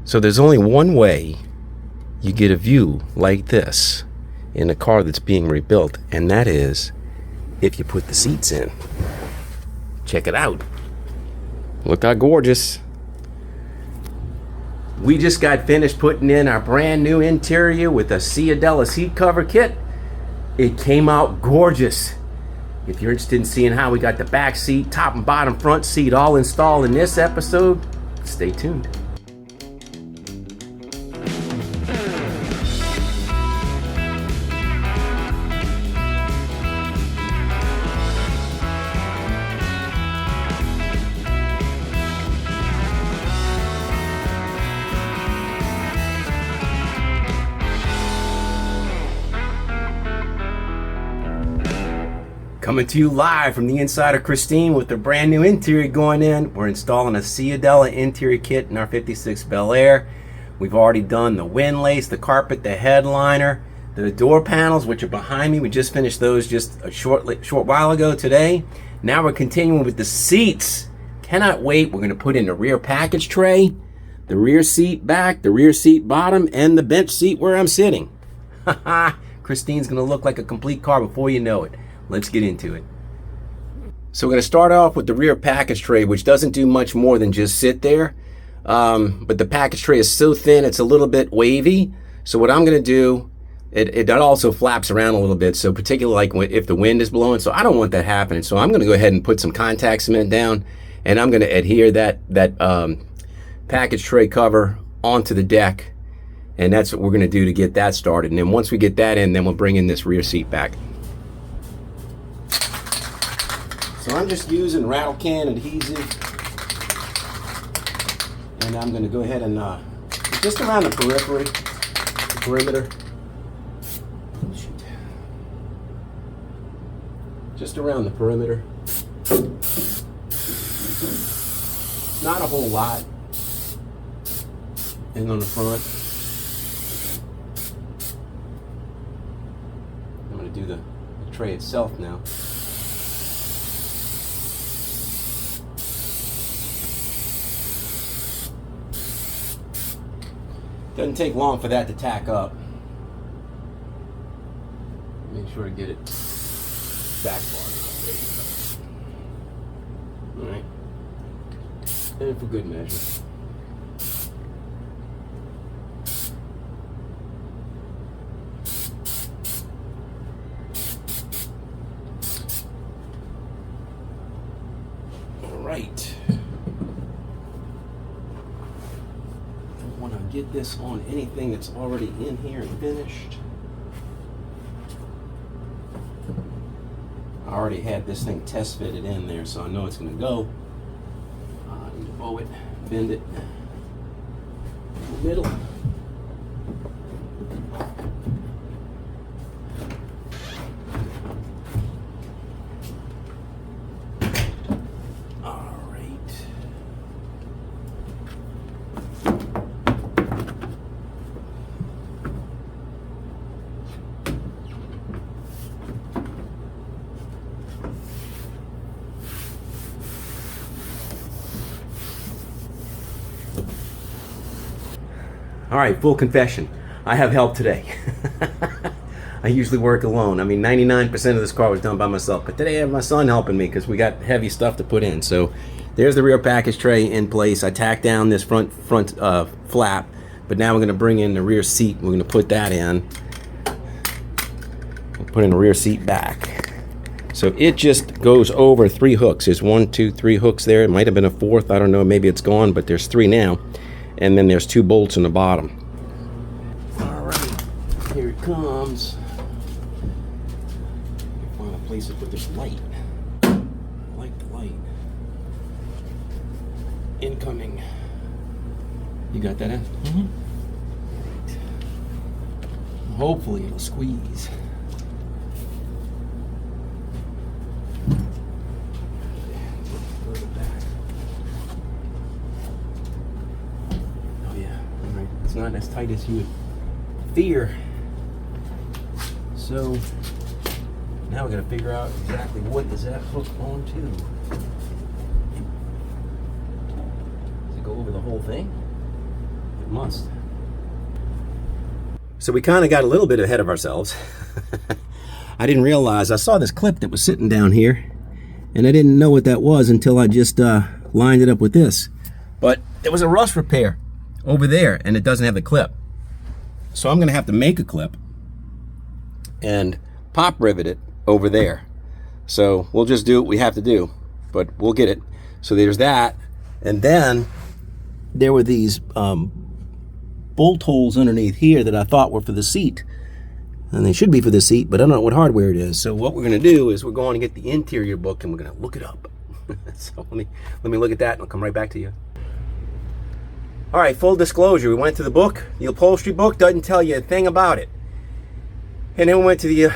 So there's only one way you get a view like this in a car that's being rebuilt, and that is if you put the seats in. Check it out. Look how gorgeous. We just got finished putting in our brand new interior with a Ciadella seat cover kit. It came out gorgeous. If you're interested in seeing how we got the back seat, top and bottom front seat all installed in this episode, stay tuned. Coming to you live from the inside of Christine with the brand new interior going in. We're installing a Ciadella interior kit in our 56 Bel Air. We've already done the windlace, the carpet, the headliner, the door panels, which are behind me. We just finished those just a short while ago today. Now we're continuing with the seats. Cannot wait. We're going to put in the rear package tray, the rear seat back, the rear seat bottom, and the bench seat where I'm sitting. Christine's going to look like a complete car before you know it. Let's get into it. So we're going to start off with the rear package tray, which doesn't do much more than just sit there. But the package tray is so thin, it's a little bit wavy. So what I'm going to do, it also flaps around a little bit. So particularly like if the wind is blowing. So I don't want that happening. So I'm going to go ahead and put some contact cement down. And I'm going to adhere that package tray cover onto the deck. And that's what we're going to do to get that started. And then once we get that in, then we'll bring in this rear seat back. So I'm just using rattle can adhesive, and I'm going to go ahead and just around the perimeter, just around the perimeter. Not a whole lot, and on the front, I'm going to do the tray itself now. Doesn't take long for that to tack up. Make sure to get it back far. All right, and for good measure. All right. Get this on anything that's already in here and finished. I already had this thing test fitted in there, so I know it's going to go. I need to bow it, bend it in the middle. All right, full confession. I have help today. I usually work alone. I mean, 99% of this car was done by myself, but today I have my son helping me because we got heavy stuff to put in. So there's the rear package tray in place. I tacked down this front flap, but now we're going to bring in the rear seat. We're going to put that in. We'll put in the rear seat back. So it just goes over 3 hooks. There's 1, 2, 3 hooks there. It might have been a 4th. I don't know. Maybe it's gone, but there's 3 now. And then there's 2 bolts in the bottom. All right, here it comes. Find a place to put this light. I like the light. Incoming. You got that in? Mm-hmm. Right. Hopefully it'll squeeze. Not as tight as you would fear. So now we're going to figure out exactly what does that hook onto. Does it go over the whole thing? It must. So we kind of got a little bit ahead of ourselves. I didn't realize, I saw this clip that was sitting down here, and I didn't know what that was until I just lined it up with this. But there was a rust repair over there, and it doesn't have the clip. So I'm gonna have to make a clip and pop rivet it over there. So we'll just do what we have to do, but we'll get it. So there's that. And then there were these bolt holes underneath here that I thought were for the seat. And they should be for the seat, but I don't know what hardware it is. So what we're gonna do is we're going to get the interior book and we're gonna look it up. So let me look at that and I'll come right back to you. All right, full disclosure, we went to the book. The upholstery book doesn't tell you a thing about it. And then we went to the,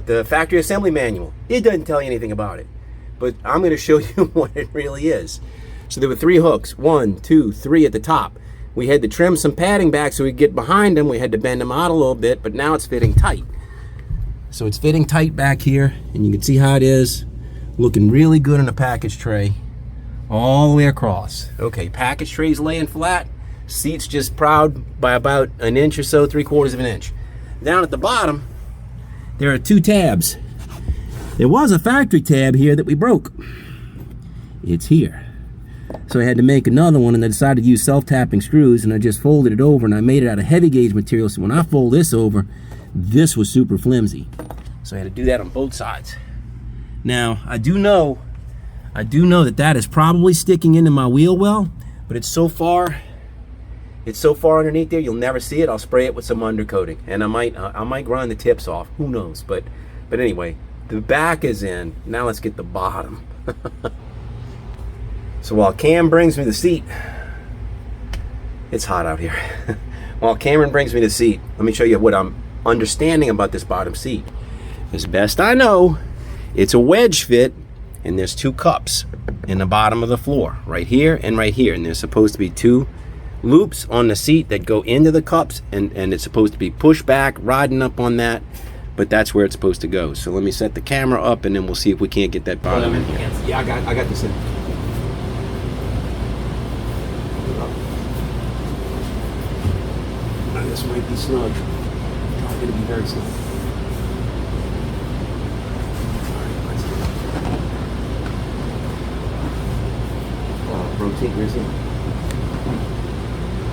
the factory assembly manual. It doesn't tell you anything about it. But I'm gonna show you what it really is. So there were 3 hooks, 1, 2, 3 at the top. We had to trim some padding back so we could get behind them. We had to bend them out a little bit, but now it's fitting tight. So it's fitting tight back here, and you can see how it is. Looking really good in a package tray, all the way across. Okay, package tray's laying flat. Seat's just proud by about an inch or so, 3/4 of an inch. Down at the bottom, there are 2 tabs. There was a factory tab here that we broke. It's here. So I had to make another one, and I decided to use self-tapping screws, and I just folded it over, and I made it out of heavy gauge material, so when I fold this over, this was super flimsy. So I had to do that on both sides. Now, I do know that that is probably sticking into my wheel well, but it's so far underneath there, you'll never see it. I'll spray it with some undercoating, and I might grind the tips off, who knows, but anyway, the back is in. Now let's get the bottom. So while Cam brings me the seat, it's hot out here. While Cameron brings me the seat, let me show you what I'm understanding about this bottom seat. As best I know, it's a wedge fit, and there's 2 cups in the bottom of the floor, right here and right here, and there's supposed to be 2 loops on the seat that go into the cups, and it's supposed to be pushed back, riding up on that, but that's where it's supposed to go. So let me set the camera up, and then we'll see if we can't get that bottom in here. Yeah, I got this in. This might be snug. Probably going to be very snug. Alright, let's do it. Rotate yours in.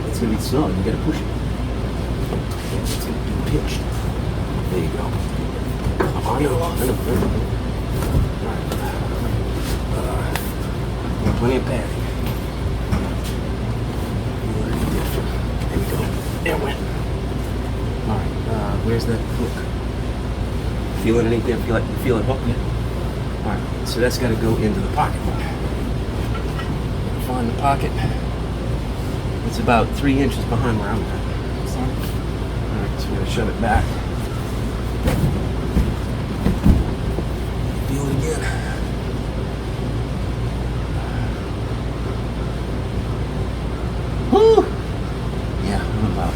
It's going to be snug. You got to push it. It's going to be pitched. There you go. I know. Alright. Plenty of padding. There we go. There it went. Alright, where's that hook? Feel it underneath there? Feel it hook? Yeah. Alright, so that's got to go into the pocket. Find the pocket. It's about 3 inches behind where I'm at. Alright, so we're going to shove it back. Feel it again. Woo!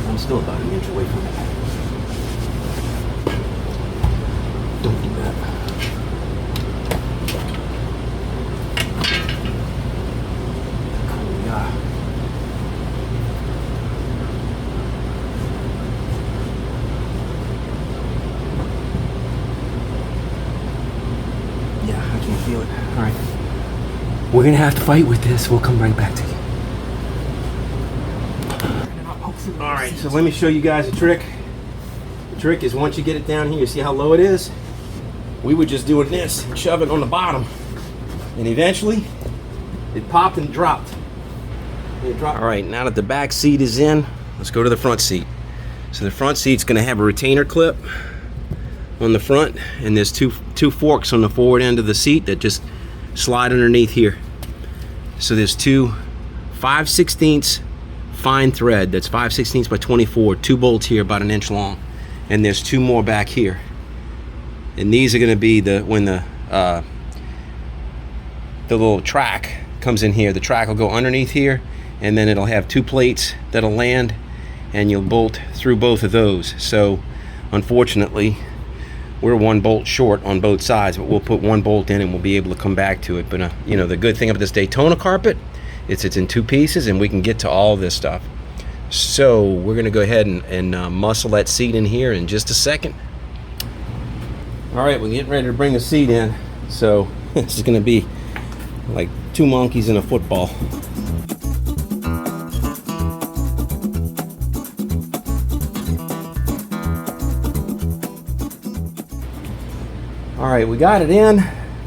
I'm still about an inch away from it. Don't do that. Cool, yeah. Yeah, I can feel it. All right. We're gonna have to fight with this. We'll come right back to you. Alright, so let me show you guys a trick. The trick is once you get it down here, you see how low it is? We were just doing this and shove it on the bottom. And eventually, it popped and dropped. Alright, now that the back seat is in, let's go to the front seat. So the front seat's going to have a retainer clip on the front, and there's two forks on the forward end of the seat that just slide underneath here. So there's 2 5/16 fine thread that's 5/16 by 24, 2 bolts here about an inch long, and there's 2 more back here, and these are going to be when the little track comes in here. The track will go underneath here, and then it'll have 2 plates that'll land, and you'll bolt through both of those. So unfortunately we're 1 bolt short on both sides, but we'll put 1 bolt in and we'll be able to come back to it. But you know, the good thing about this Daytona carpet, it's in 2 pieces, and we can get to all this stuff. So we're going to go ahead and muscle that seat in here in just a second. All right, we're getting ready to bring the seat in. So this is going to be like two monkeys in a football. All right, we got it in.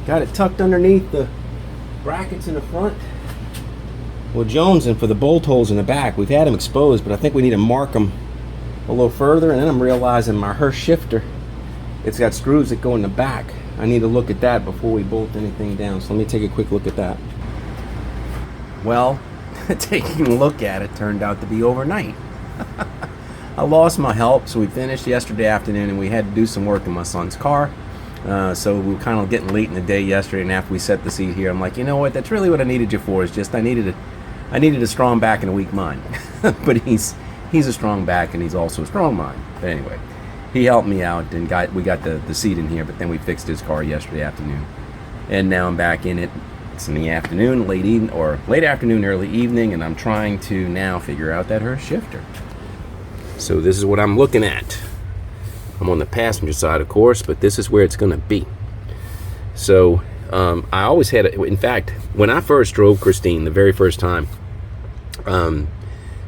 Got it tucked underneath the brackets in the front. We're jonesing for the bolt holes in the back. We've had them exposed, but I think we need to mark them a little further. And then I'm realizing my Hurst shifter, it's got screws that go in the back. I need to look at that before we bolt anything down. So let me take a quick look at that. Well, taking a look at it turned out to be overnight. I lost my help, so we finished yesterday afternoon, and we had to do some work in my son's car. So we were kind of getting late in the day yesterday, and after we set the seat here, I'm like, you know what? That's really what I needed you for. Is just I needed a strong back and a weak mind. But he's a strong back, and he's also a strong mind. But anyway, he helped me out, and we got the seat in here. But then we fixed his car yesterday afternoon, and now I'm back in it. It's in the afternoon, late afternoon, early evening, and I'm trying to now figure out that Hurst shifter. So this is what I'm looking at. I'm on the passenger side, of course, but this is where it's going to be. So I always had in fact, when I first drove Christine the very first time,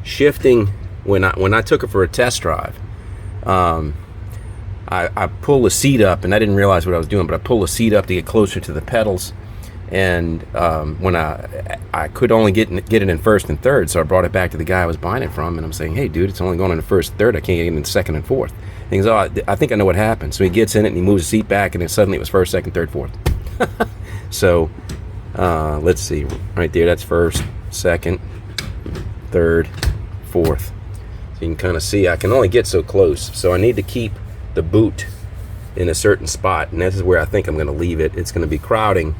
shifting, when I took her for a test drive, I pulled the seat up, and I didn't realize what I was doing, but I pulled the seat up to get closer to the pedals. And when I could only get it in first and third, so I brought it back to the guy I was buying it from, and I'm saying, hey, dude, it's only going in the first and third. I can't get it in second and fourth. And he goes, oh, I think I know what happened. So he gets in it, and he moves the seat back, and then suddenly it was first, second, third, fourth. So let's see. Right there, that's first, second, third, fourth. So you can kind of see I can only get so close. So I need to keep the boot in a certain spot, and this is where I think I'm going to leave it. It's going to be crowding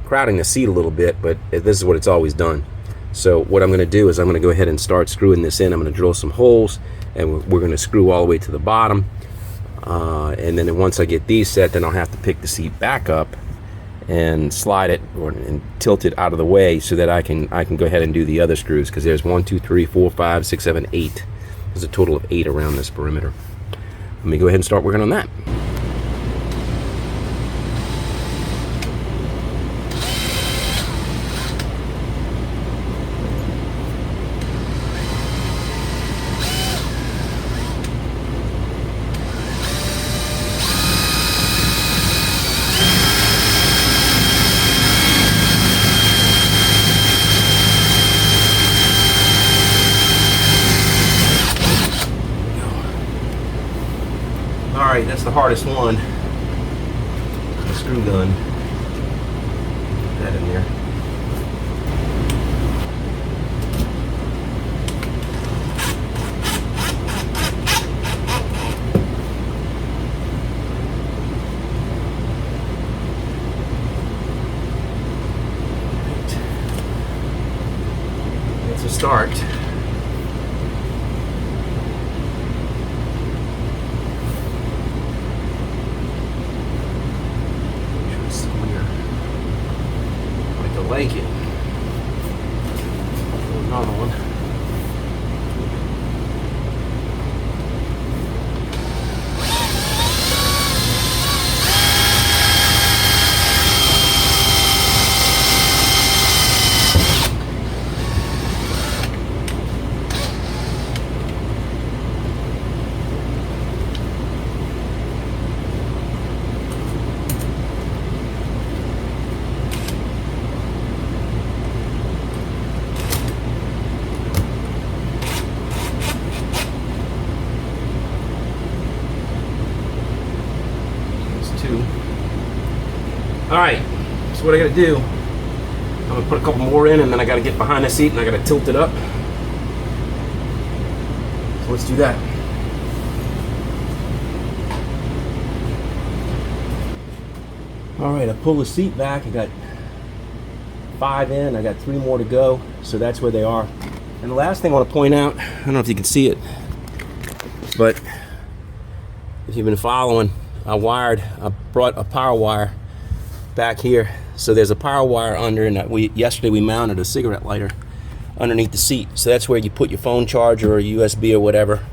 the seat a little bit, but this is what it's always done. So what I'm going to do is I'm going to go ahead and start screwing this in. I'm going to drill some holes, and we're going to screw all the way to the bottom, and then once I get these set, then I'll have to pick the seat back up and slide it and tilt it out of the way so that I can go ahead and do the other screws, because there's 1, 2, 3, 4, 5, 6, 7, 8. There's a total of 8 around this perimeter. Let me go ahead and start working on that. Alright, that's the hardest one. The screw gun. Put that in there. Right. It's a start. Like it. Another one. Alright, so what I gotta do, I'm gonna put a couple more in, and then I gotta get behind the seat and I gotta tilt it up. So let's do that. Alright, I pull the seat back. I got 5 in, I got 3 more to go, so that's where they are. And the last thing I want to point out, I don't know if you can see it, but if you've been following, I brought a power wire back here. So there's a power wire under, and yesterday we mounted a cigarette lighter underneath the seat. So that's where you put your phone charger or USB or whatever,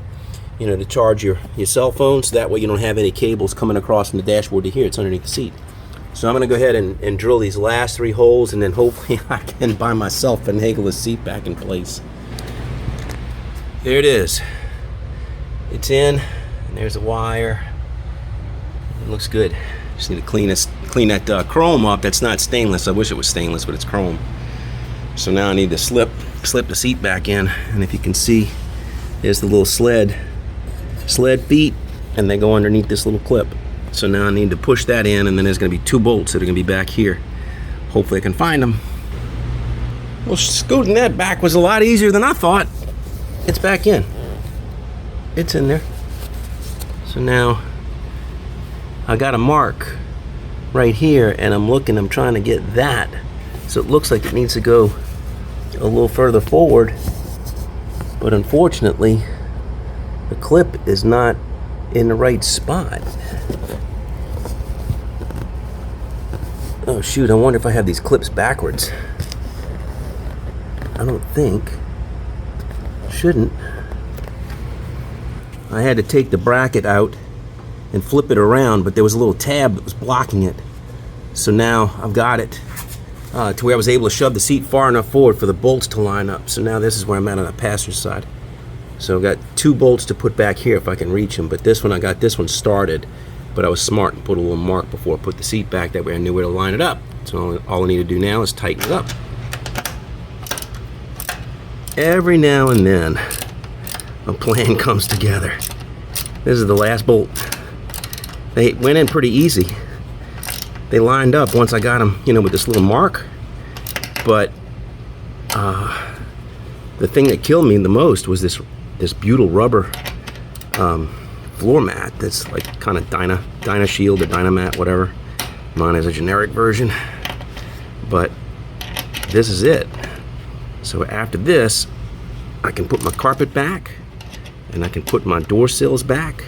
you know, to charge your cell phone. So that way you don't have any cables coming across from the dashboard to here. It's underneath the seat. So I'm going to go ahead and drill these last 3 holes, and then hopefully I can by myself finagle the seat back in place. There it is. It's in, and there's a wire. It looks good. Just need to clean that chrome up. That's not stainless. I wish it was stainless, but it's chrome. So now I need to slip the seat back in, and if you can see, there's the little sled feet, and they go underneath this little clip. So now I need to push that in, and then there's going to be 2 bolts that are going to be back here. Hopefully I can find them. Well, scooting that back was a lot easier than I thought. It's back in. It's in there. So now I got a mark right here, and I'm trying to get that. So it looks like it needs to go a little further forward, but unfortunately the clip is not in the right spot. Oh shoot, I wonder if I have these clips backwards. I don't think. Shouldn't. I had to take the bracket out and flip it around, but there was a little tab that was blocking it. So now I've got it to where I was able to shove the seat far enough forward for the bolts to line up. So now this is where I'm at on the passenger side. So I've got 2 bolts to put back here if I can reach them, but this one, I got this one started, but I was smart and put a little mark before I put the seat back. That way I knew where to line it up. So all I need to do now is tighten it up. Every now and then a plan comes together. This is the last bolt. They went in pretty easy. They lined up once I got them, you know, with this little mark. But the thing that killed me the most was this butyl rubber floor mat that's like kind of Dyna Shield or Dynamat, whatever. Mine is a generic version, but this is it. So after this, I can put my carpet back, and I can put my door sills back,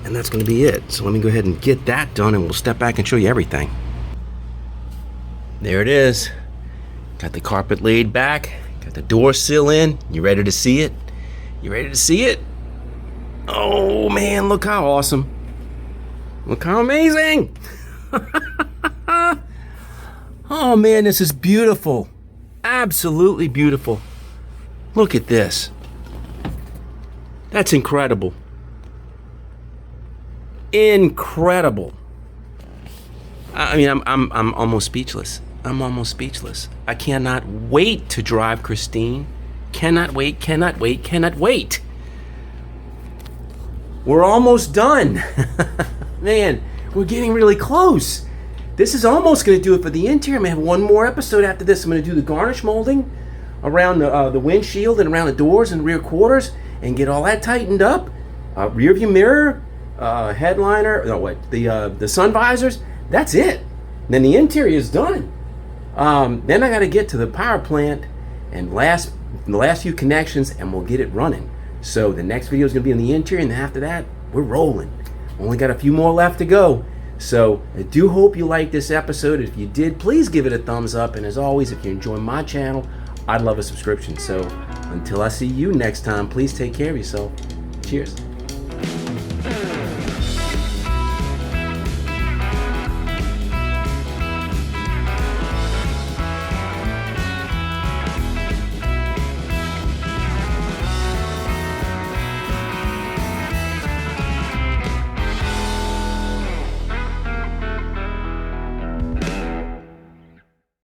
and that's going to be it. So let me go ahead and get that done, and we'll step back and show you everything. There it is. Got the carpet laid back, got the door sill in. You ready to see it? You ready to see it? Oh man, look how awesome. Look how amazing. Oh man, this is beautiful. Absolutely beautiful. Look at this. That's incredible. Incredible. I mean, I'm almost speechless. I'm almost speechless. I cannot wait to drive Christine. Cannot wait, cannot wait, cannot wait. We're almost done. Man, we're getting really close. This is almost going to do it for the interior. I'm going to have one more episode after this. I'm going to do the garnish molding around the windshield and around the doors and rear quarters and get all that tightened up. Rear view mirror, headliner, no, what? The sun visors. That's it. And then the interior is done. Then I got to get to the power plant and the last few connections, and we'll get it running. So the next video is going to be on the interior, and after that, we're rolling. Only got a few more left to go. So I do hope you liked this episode. If you did, please give it a thumbs up. And as always, if you enjoy my channel, I'd love a subscription. So until I see you next time, please take care of yourself. Cheers.